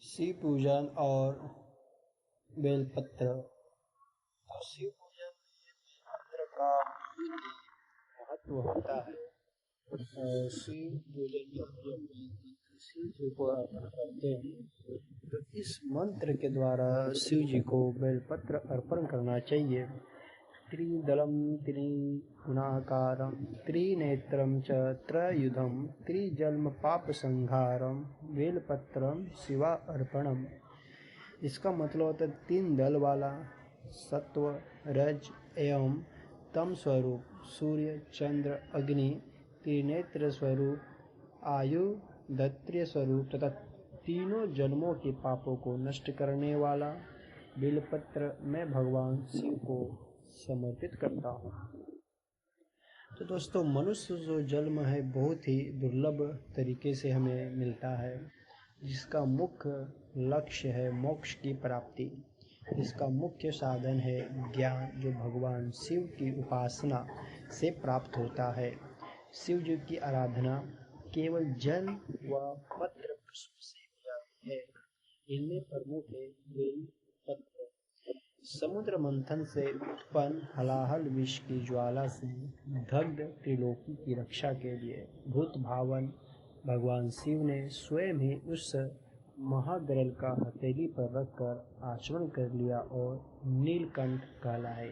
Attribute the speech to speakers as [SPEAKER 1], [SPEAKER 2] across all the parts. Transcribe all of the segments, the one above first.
[SPEAKER 1] शिव पूजन और बेलपत्र। शिव पूजन में बेलपत्र का महत्व होता है। शिव पूजन जब शिव जी को अर्पण करते हैं तो इस मंत्र के द्वारा शिव जी को बेलपत्र अर्पण करना चाहिए। त्रिदलम त्रिगुणाकारं त्रिनेत्रं च त्रयुधं त्रिजन्म पाप संहारम बेलपत्रम शिवा अर्पणम। इसका मतलब होता है 3 दल वाला, सत्व, रज एवं तम स्वरूप, सूर्य, चंद्र, अग्नि, त्रिनेत्र स्वरूप, आयु, दत्रीय स्वरूप तथा तीनों जन्मों के पापों को नष्ट करने वाला बेलपत्र मैं भगवान शिव को समर्पित करता हूँ। तो दोस्तों, मनुष्य जो जन्म है बहुत ही दुर्लभ तरीके से हमें मिलता है, जिसका मुख्य लक्ष्य है मोक्ष की प्राप्ति। इसका मुख्य साधन है ज्ञान, जो भगवान शिव की उपासना से प्राप्त होता है। शिव जी की आराधना केवल जल व पत्र पुष्प से हो जाती है। इनमें प्रमुख है बेल पत्र। समुद्र मंथन से उत्पन्न हलाहल विष की ज्वाला से दग्ध त्रिलोकी की रक्षा के लिए भूत भावन भगवान शिव ने स्वयं ही उस महागरल का हथेली पर रखकर आचमन कर लिया और नीलकंठ कहलाए।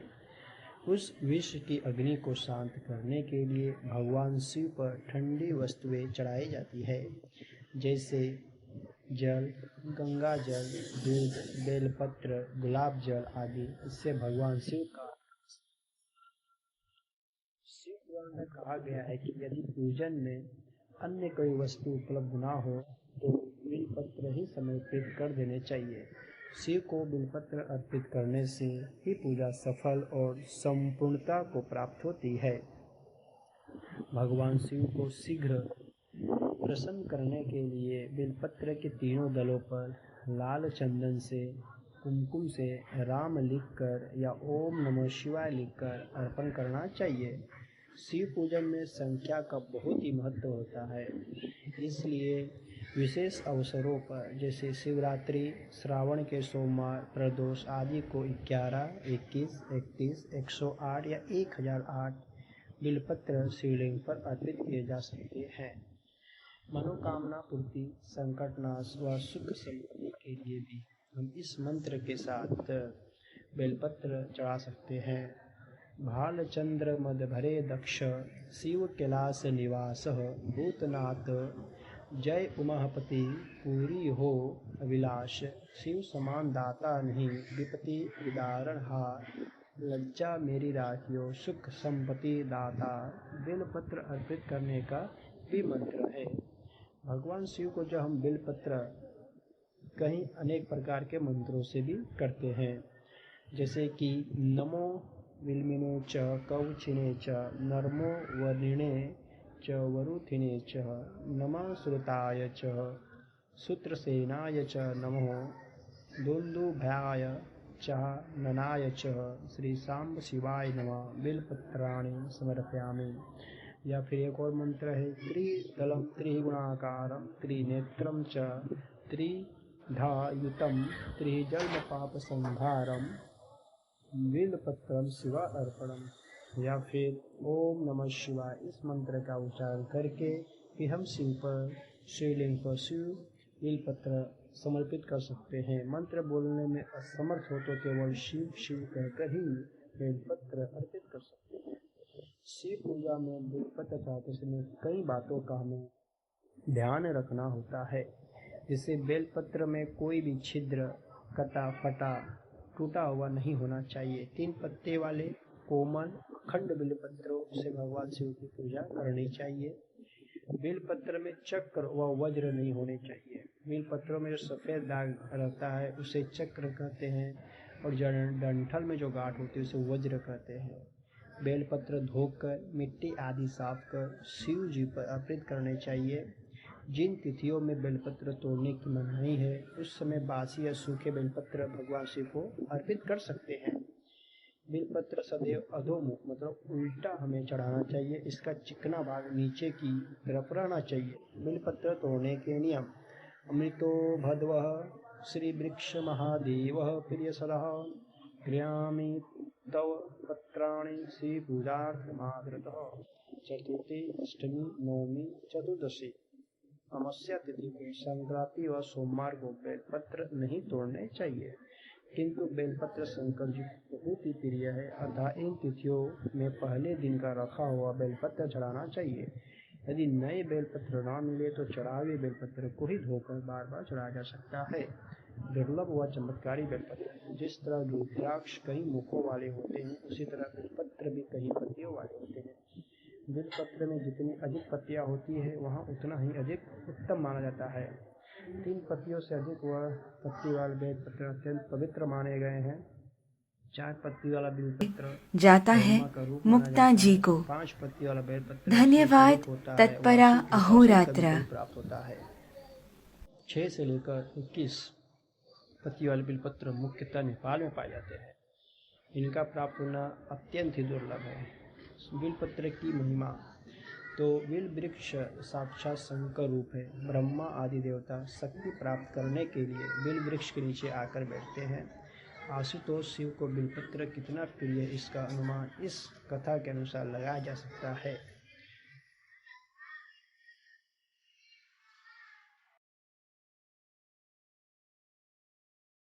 [SPEAKER 1] उस विष की अग्नि को शांत करने के लिए भगवान शिव पर ठंडी वस्तुएं चढ़ाई जाती है, जैसे जल, गंगा जल, दूध, बेलपत्र, गुलाब जल आदि। इससे भगवान शिव का शिव पुराण में कहा गया है कि यदि पूजन में अन्य कोई वस्तु उपलब्ध ना हो तो बेलपत्र ही समर्पित कर देने चाहिए। शिव को बेलपत्र अर्पित करने से ही पूजा सफल और संपूर्णता को प्राप्त होती है। भगवान शिव को शीघ्र प्रसन्न करने के लिए बेलपत्र के तीनों दलों पर लाल चंदन से, कुमकुम से राम लिखकर या ओम नमः शिवाय लिखकर अर्पण करना चाहिए। शिव पूजन में संख्या का बहुत ही महत्व होता है, इसलिए विशेष अवसरों पर जैसे शिवरात्रि, श्रावण के सोमवार, प्रदोष आदि को 11, 21, 31, 108 या 1008 बेलपत्र शिवलिंग पर अर्पित किए जा सकते हैं। मनोकामना पूर्ति, संकट नाश व सुख समृद्धि के लिए भी हम इस मंत्र के साथ बेलपत्र चढ़ा सकते हैं। भालचंद्र मद भरे दक्ष शिव कैलास निवास भूतनाथ जय उमापति पूरी हो अभिलाष। शिव समान दाता नहीं विपत्ति विदारण हार, लज्जा मेरी राखियो सुख संपत्ति दाता। बेलपत्र अर्पित करने का भी मंत्र है। भगवान शिव को जो हम बेलपत्र कहीं अनेक प्रकार के मंत्रों से भी करते हैं, जैसे कि नमो विल्मिने च कवचिने च नर्मो वर्णिने च वरुथिने च नमः श्रुताय च सूत्रसेनाय च नमो दुन्दुभ्याय च ननाय च श्री सांब शिवाय नमः बेलपत्राणि समर्पयामि। या फिर एक और मंत्र है त्रिदलम त्रिगुणाकारं त्रिनेत्रं च त्रिधायुतं त्रिजन्म पाप संहारम बेलपत्रम शिवा अर्पणम। या फिर ओम नमः शिवाय इस मंत्र का उच्चारण करके फिर हम शिवलिंग पर शिव बेलपत्र समर्पित कर सकते हैं। मंत्र बोलने में असमर्थ हो तो केवल शिव शिव कहकर ही बेलपत्र अर्पित कर सकते हैं। शिव पूजा में बेलपत्र चढ़ाते समय कई बातों का हमें ध्यान रखना होता है। जैसे बेलपत्र में कोई भी छिद्र, कटा फटा, टूटा हुआ नहीं होना चाहिए। 3 पत्ते वाले कोमल अखंड बेलपत्रों से भगवान शिव की पूजा करनी चाहिए। बेलपत्र में चक्र व वज्र नहीं होने चाहिए। बेलपत्रों में जो सफेद दाग रहता है उसे चक्र कहते हैं, और डंठल में जो गांठ होती है उसे वज्र कहते हैं। बेलपत्र धोकर मिट्टी आदि साफ कर शिव जी पर अर्पित करने चाहिए। जिन तिथियों में बेलपत्र तोड़ने की मनाही है उस समय बासी या सूखे बेलपत्र भगवान शिव को अर्पित कर सकते हैं। बेलपत्र सदैव अधोमुख मतलब उल्टा हमें चढ़ाना चाहिए। इसका चिकना भाग नीचे की तरफ रहना चाहिए। बेलपत्र तोड़ने के नियम: अमृतो भद्वः श्रीवृक्षमहादेवः प्रियसरः गृह्णामि तव पत्राणि श्रीपूजार्थमादृतः। चतुर्थी, अष्टमी, नवमी, चतुर्दशी, अमावस्या तिथि को, संक्रांति व सोमवार को बेलपत्र नहीं तोड़ने चाहिए, किंतु बेलपत्र शंकर जी को बहुत ही प्रिय है, अतः इन तिथियों में पहले दिन का रखा हुआ बेलपत्र चढ़ाना चाहिए। यदि नए बेलपत्र न मिले तो चढ़ावे बेलपत्र को ही धोकर बार बार चढ़ाया जा सकता है। दुर्लभ व चमत्कारी बेलपत्र। जिस तरह रुद्राक्ष कई मुखों वाले होते हैं, उसी तरह बेलपत्र भी कई पत्तियों वाले होते हैं। बेलपत्र में जितनी अधिक पत्तियां होती है वहाँ उतना ही अधिक उत्तम माना जाता है। 3 पत्तियों से अधिक व पत्ती वाले बेलपत्र अत्यंत पवित्र माने गए हैं। 4 पत्ती वाला बेलपत्र
[SPEAKER 2] जाता है मुक्ता जी को।
[SPEAKER 1] 5 पत्ती वाला बेलपत्र
[SPEAKER 2] धन्यवाद। तत्परा अहोरात्र।
[SPEAKER 1] प्राप्त होता है। 6 से लेकर 21 पत्ती वाले बेलपत्र मुख्यतः नेपाल में पाए जाते हैं। इनका प्राप्त होना अत्यंत ही दुर्लभ है। बेलपत्र की महिमा। तो बेल वृक्ष साक्षात शंकर रूप है। ब्रह्मा आदि देवता शक्ति प्राप्त करने के लिए बेल वृक्ष के नीचे आकर बैठते हैं। आशुतोष शिव को बेलपत्र कितना प्रिय है, इसका अनुमान इस कथा के अनुसार लगाया जा सकता है।